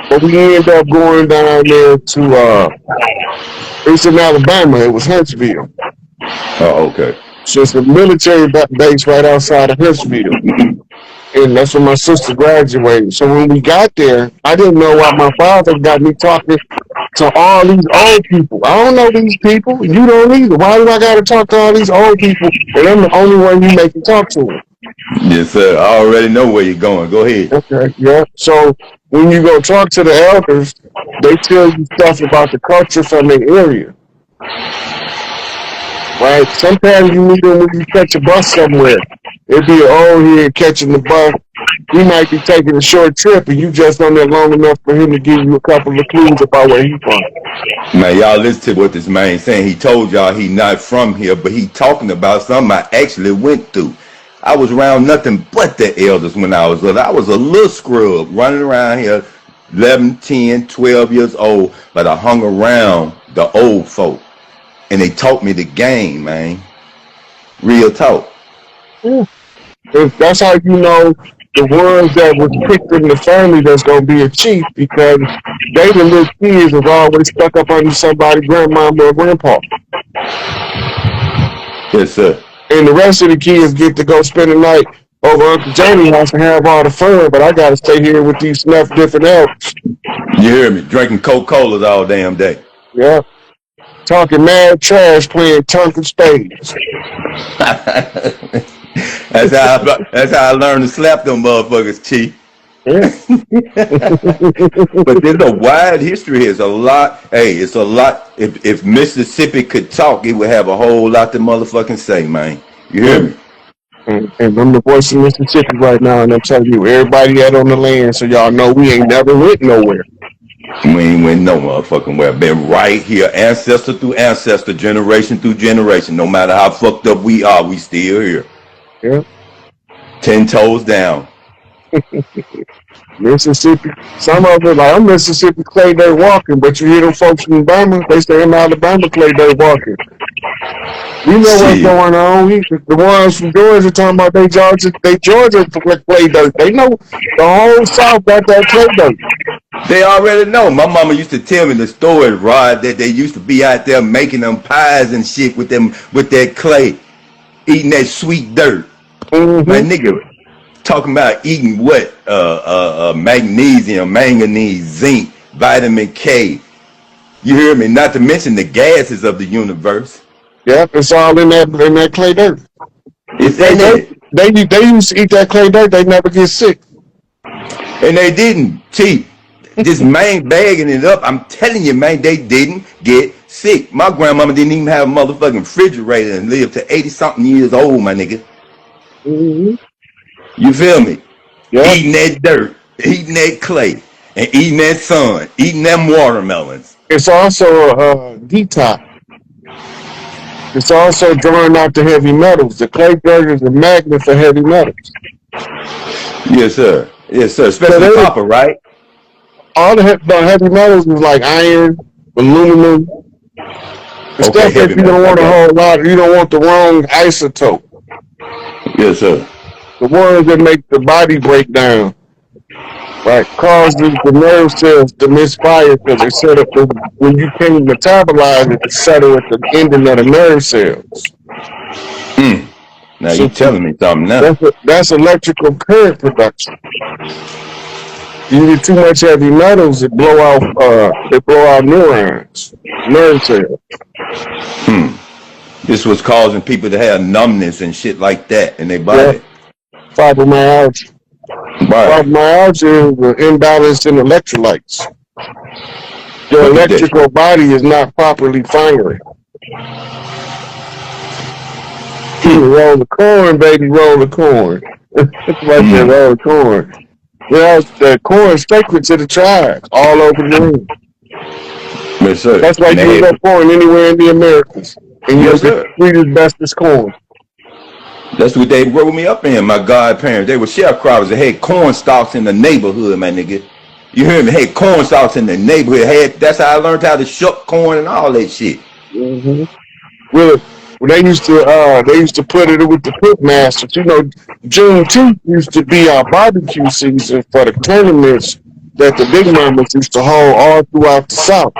But we ended up going down there to it's in Alabama. It was Huntsville. Oh, okay. So it's a military base right outside of Huntsville. And that's when my sister graduated. So when we got there, I didn't know why my father got me talking to all these old people. I don't know these people. You don't either. Why do I got to talk to all these old people? And I'm the only one you make me talk to them. Yes, sir. I already know where you're going. Go ahead. Okay, yeah. So when you go talk to the elders, they tell you stuff about the culture from their area, right? Sometimes you meet them when you catch a bus somewhere. It'd be an old here catching the bus. He might be taking a short trip, and you just on there long enough for him to give you a couple of clues about where he's from. Man, y'all listen to what this man saying. He told y'all he not from here, but he talking about something I actually went through. I was around nothing but the elders when I was little. I was a little scrub running around here, 11, 10, 12 years old, but I hung around the old folk. And they taught me the game, man. Real talk. Yeah. That's how you know the ones that was picked in the family that's gonna be a chief because they the little kids have always stuck up under somebody's grandmama or grandpa. Yes, sir. And the rest of the kids get to go spend the night over Uncle Jamie's house and have all the fun, but I gotta stay here with these snuff different elders. You hear me? Drinking Coca-Colas all damn day. Yeah. Talking mad trash, playing Tonkin spades. That's how I learned to slap them motherfuckers, Chief. Yeah. But there's a wide history. It's a lot. Hey, it's a lot. If Mississippi could talk, it would have a whole lot to motherfucking say, man. You hear me? And I'm the voice of Mississippi right now, and I'm telling you, everybody that on the land, so y'all know we ain't never went nowhere. We ain't went no motherfucking where. Been right here, ancestor through ancestor, generation through generation. No matter how fucked up we are, we still here. Yeah. 10 toes down. Mississippi, some of it, like I'm Mississippi clay dirt walking, but you hear them folks from Alabama, they say I'm Alabama clay dirt walking. You know what's Shit. going on. The ones from Georgia talking about they Georgia clay dirt. They know the whole South got that clay dirt. They already know. My mama used to tell me the story, Rod, that they used to be out there making them pies and shit with that clay, eating that sweet dirt. Mm-hmm. My nigga, talking about eating what? Magnesium, manganese, zinc, vitamin K, You hear me? Not to mention the gases of the universe. Yep, it's all in that clay dirt. It's They in they it. they used to eat that clay dirt. They never get sick. And they didn't. Cheap. This man bagging it up. I'm telling you, man, they didn't get sick. My grandmama didn't even have a motherfucking refrigerator and lived to 80 something years old, my nigga. Mm-hmm. You feel me? Yep. Eating that dirt, eating that clay, and eating that sun, eating them watermelons. It's also a detox. It's also drawing out the heavy metals. The clay dirt is a magnet for heavy metals. Yes, sir. Yes, sir. So Especially copper, right? all the heavy metals is like iron, aluminum, the Okay, stuff that heavy you don't metals. I want a got whole lot. You don't want the wrong isotope. you. Yes, sir. The ones that make the body break down, right? Causes the nerve cells to misfire because they set up when you can't metabolize it, to settle at the ending of the nerve cells. Now So you telling me something now. that's electrical current production. You get too much heavy metals, it blow out neurons, nerve cells. This was causing people to have numbness and shit like that in their Yeah, body. fibromyalgia. Right. Fibromyalgia is an imbalance in electrolytes. Your Look at this. electrical body is not properly firing. Roll the corn, baby, roll the corn. Like that, roll the corn. Well, the corn is sacred to the tribes all over the room. Yes, sir. That's why And you they can had, go corn anywhere in the Americas. And you'll yes, get sir. the sweetest, bestest corn. That's what they wrote me up in, my godparents. They were sharecroppers. They had corn stalks in the neighborhood, my nigga. You hear me? Had corn stalks in the neighborhood. That's how I learned how to shuck corn and all that shit. Mm-hmm. Well, they used to put it with the pit masters. You know, Juneteenth used to be our barbecue season for the tournaments that the big mamas used to hold all throughout the South.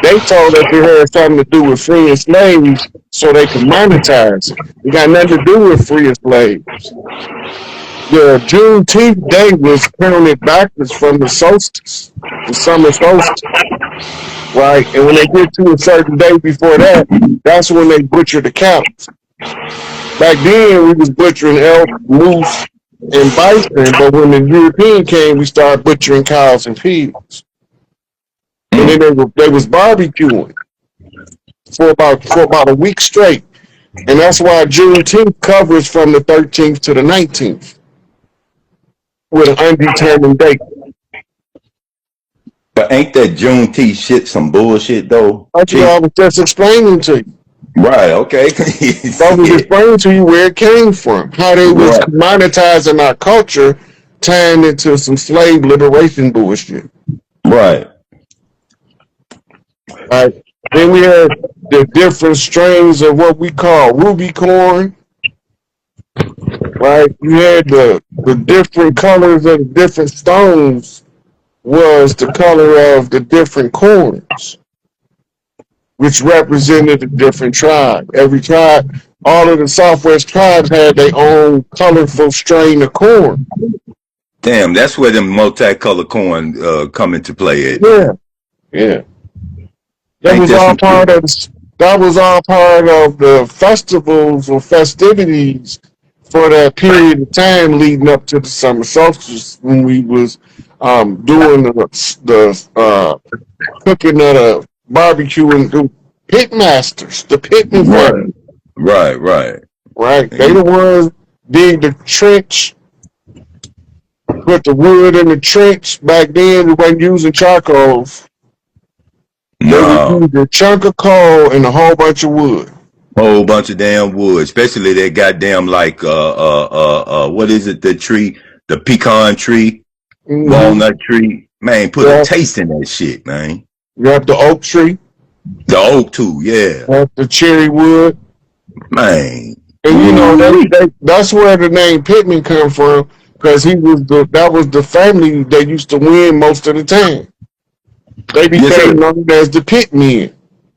They told us it had something to do with freeing slaves so they could monetize it. It got nothing to do with freeing slaves. The Juneteenth day was counted backwards from the solstice, the summer solstice, right? And when they get to a certain day before that, that's when they butcher the cows. Back then, we was butchering elk, moose, and bison, but when the European came, we started butchering cows and pigs. And then they was barbecuing for about a week straight. And that's why Juneteenth covers from the 13th to the 19th with an undetermined date. But ain't that Juneteenth shit some bullshit though? That's what I was just explaining to you. Right, okay. I was explaining to you where it came from, how they was Right. commoditizing our culture, tying into some slave liberation bullshit. Right. Right. Then we had the different strains of what we call ruby corn. Right. You had the different colors of the different stones was the color of the different corns, which represented a different tribe. Every tribe, all of the Southwest tribes had their own colorful strain of corn. Damn, that's where them multicolored corn come into play at. Yeah, yeah. That Ain't was that all some part shit? of the festivals or festivities for that period of time leading up to the summer solstice when we was doing the cooking of the barbecue and the pit masters, the pitman Right. family, Right. right? They the ones dig the trench, put the wood in the trench. Back then, we weren't using charcoals. They would No. use a chunk of coal and a whole bunch of wood. Whole bunch of damn wood, especially that goddamn like what is it? The tree, the pecan tree, Mm-hmm. walnut tree. Man, put a Yeah, taste in that shit, man. you have the oak tree, The oak too, yeah, you have the cherry wood, man. and you know Ooh-wee. that's where the name Pitman come from because that was the family they used to win most of the time. They Yes, sir. became known as the Pitmen,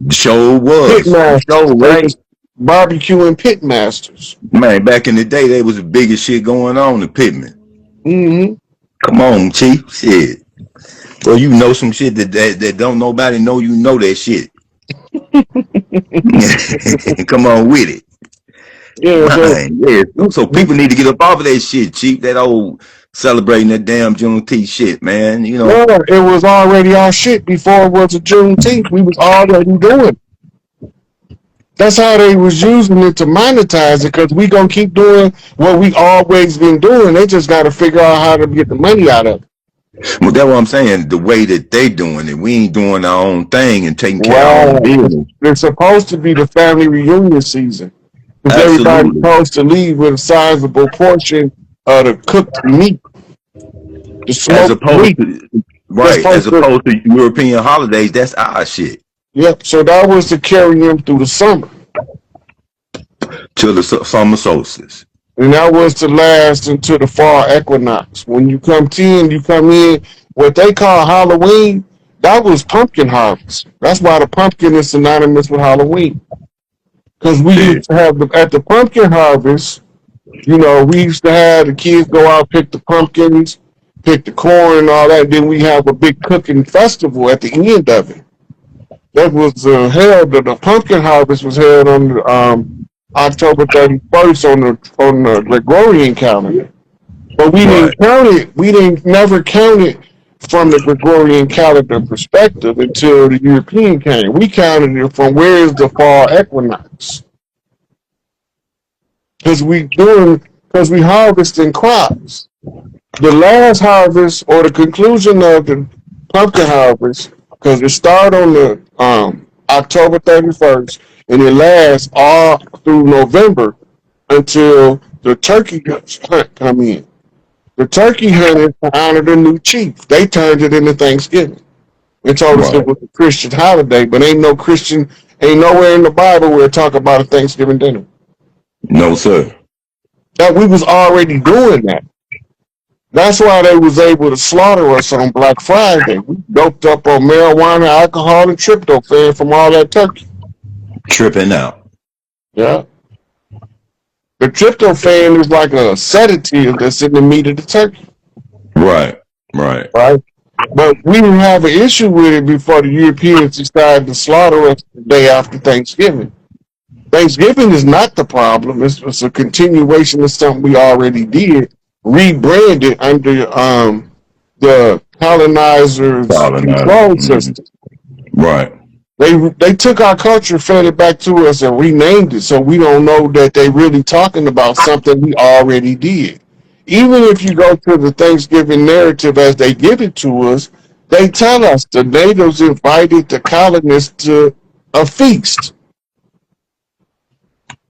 Show pit was, masters. show They right, was barbecuing pit masters. man. Back in the day, there was the biggest shit going on in Pittman. Mm-hmm. Come on, Chief, shit. Well, you know some shit that don't nobody know. You know that shit. Come on with it. Yeah, so Man, yeah. So people need to get up off of that shit, cheap. That old celebrating that damn Juneteenth shit, man. You know. no, it was already our shit before it was a Juneteenth. We was already doing it. That's how they was using it to monetize it, because we gonna keep doing what we always been doing. They just gotta figure out how to get the money out of it. Well, that's what I'm saying. The way that they doing it, we ain't doing our own thing and taking care of our own Wow. business. It's supposed to be the family reunion season, because everybody's Absolutely. supposed to leave with a sizable portion of the cooked meat, the As smoked opposed meat. to That's right, as supposed to, opposed to European holidays, that's our shit. yep. So that was to carry them through the summer. Till the summer solstice. And that was to last until the fall equinox. When you come in, what they call Halloween, that was pumpkin harvest. That's why the pumpkin is synonymous with Halloween. Because we Yeah. used to have at the pumpkin harvest, we used to have the kids go out, pick the pumpkins, pick the corn and all that. Then we have a big cooking festival at the end of it. That was held. The pumpkin harvest was held on October 31st on the Gregorian calendar. But we didn't Right. count it. We didn't never count it from the Gregorian calendar perspective until the European came. We counted it from where is the fall equinox, because we harvesting crops. The last harvest, or the conclusion of the pumpkin harvest, because it started on the October 31st and it lasts all through November until the turkey hunt come in. The turkey hunt is to honor the new chief. They turned it into Thanksgiving and told us it Right. was a Christian holiday, but ain't nowhere in the Bible where it talk about a Thanksgiving dinner. No, sir. That we was already doing that. That's why they was able to slaughter us on Black Friday. We doped up on marijuana, alcohol, and tryptophan from all that turkey. Tripping out. Yeah. The tryptophan is like a sedative that's in the meat of the turkey, Right. Right. right? But we didn't have an issue with it before the Europeans decided to slaughter us the day after Thanksgiving. Thanksgiving is not the problem. It's a continuation of something we already did, rebranded under the colonizers' Colonizer. control Mm-hmm. system. Right. They took our culture, fed it back to us, and renamed it, so we don't know that they really talking about something we already did. Even if you go to the Thanksgiving narrative as they give it to us, they tell us the natives invited the colonists to a feast.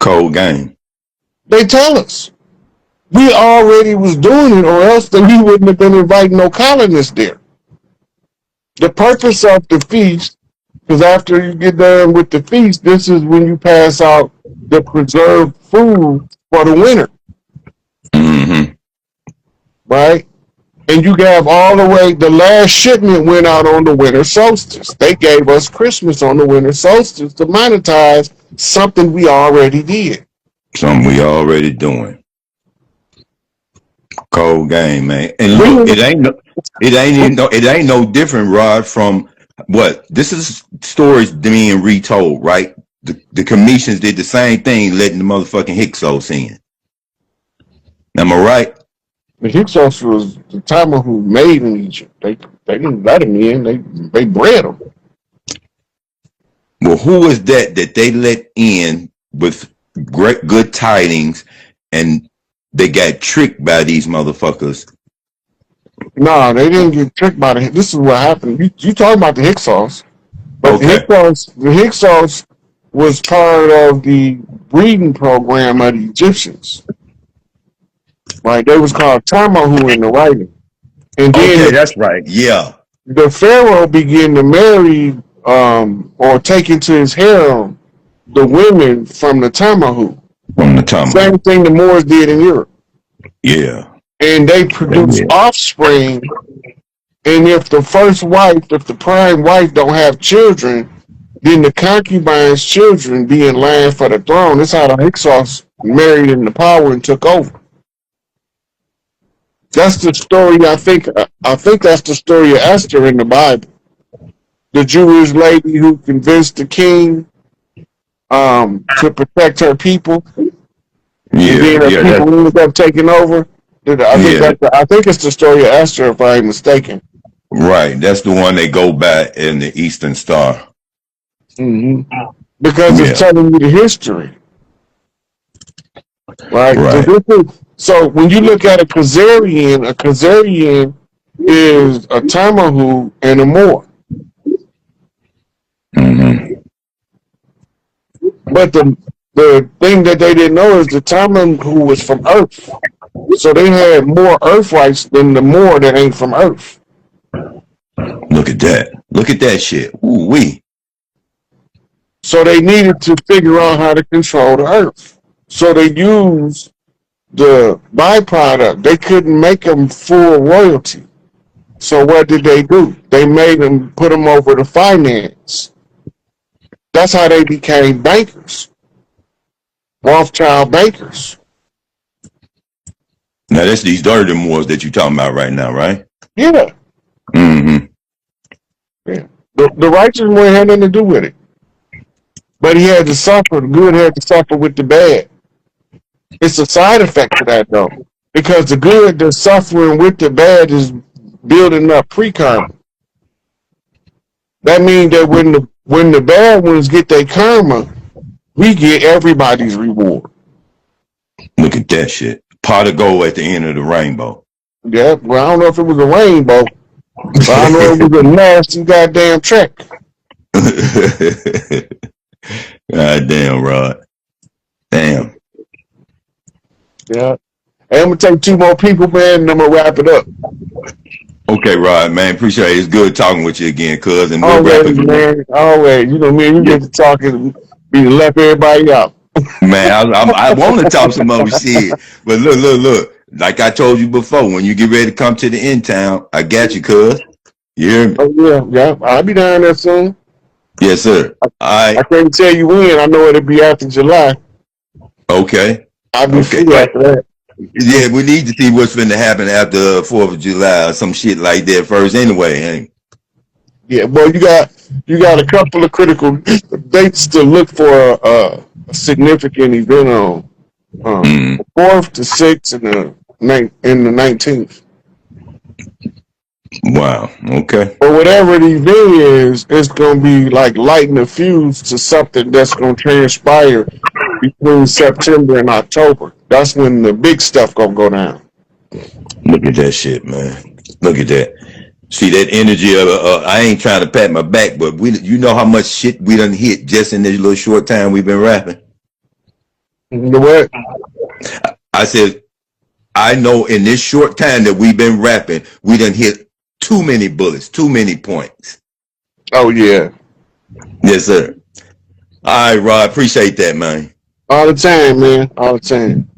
Cold game. They tell us. We already was doing it, or else then we wouldn't have been inviting no colonists there. The purpose of the feast, because after you get done with the feast, this is when you pass out the preserved food for the winter, Mm-hmm. right? And you have all the way, the last shipment went out on the winter solstice. They gave us Christmas on the winter solstice to monetize something we already did. Something we already doing. Cold game, man. And look, it ain't no different, Rod, from what this is stories being retold, right? The commissions did the same thing, letting the motherfucking Hyksos in. Am I right? The Hyksos was the Tama who made in Egypt. They didn't let him in. They bred him. Well, who is that they let in with great good tidings, and they got tricked by these motherfuckers? No, they didn't get tricked by the. This is what happened. You talking about the Hyksos, but Okay. The Hyksos was part of the breeding program of the Egyptians. Right? They was called Tamahu in the writing, and then Okay, that's right. Yeah. the pharaoh began to marry or take into his harem the women from the Tamahu. From the Tama. Same thing the Moors did in Europe, Yeah. and they produced Yeah. offspring. And if the prime wife don't have children, then the concubine's children be in line for the throne. That's how the Hyksos married into power and took over. That's the story. I think that's the story of Esther in the Bible. The Jewish lady who convinced the king to protect her people, and Yeah, then her yeah, people ended up taking over. yeah, I think it's the story of Esther, if I ain't mistaken. right. That's the one they go by in the Eastern Star. Hmm. Because it's Yeah, telling you the history, right? So, right. so when you look at a Khazarian is a Tamahu and a Moor. Hmm. But the thing that they didn't know is the Tamahu was from Earth. So they had more Earth rights than the Moor that ain't from Earth. Look at that. Look at that shit. Ooh wee. So they needed to figure out how to control the Earth. So they used the byproduct. They couldn't make them full royalty. So what did they do? They made them put them over to finance. That's how they became bankers, Rothschild bankers. Now that's these dirty Moors that you talking about right now, right? Yeah, Mm-hmm. yeah. The righteous one had nothing to do with it, but he had to suffer. The good had to suffer with the bad. It's a side effect to that though, because the good that's suffering with the bad is building up pre-karma. That means that when the bad ones get their karma, we get everybody's reward. Look at that shit. Pot of gold at the end of the rainbow. Yeah, well, I don't know if it was a rainbow, but I know it was a nasty goddamn trick. God damn, Rod. Damn. Yeah. Hey, I'm gonna take two more people, man, and I'm gonna wrap it up. Okay, Rod, man. Appreciate it. It's good talking with you again, cuz, and we'll wrap Always, it from there. man. Always. You know, me and you Yeah. get to talking, we left everybody out. Man, I want to talk some other shit, but look. Like I told you before, when you get ready to come to the end town, I got you, cuz. You hear me? Oh yeah, yeah. I'll be down there soon. Yes, sir. I, All I right. can't tell you when. I know it'll be after July. Okay. I'll be Okay. free after that. Yeah, we need to see what's going to happen after 4th of July or some shit like that first anyway. Hey? Yeah, well, you got a couple of critical dates to look for a significant event on. Mm, The 4th, the 6th, and the 19th. wow. Okay. But whatever the event is, it's gonna be like lighting a fuse to something that's gonna transpire between September and October. That's when the big stuff gonna go down. Look at that shit, man. Look at that. See that energy of I ain't trying to pat my back, but you know how much shit we done hit just in this little short time we've been rapping. You know what? I said I know in this short time that we've been rapping, we done hit too many bullets, too many points. Oh yeah, Yes, sir. All right, Rod. Appreciate that, man. all the time, man, all the time.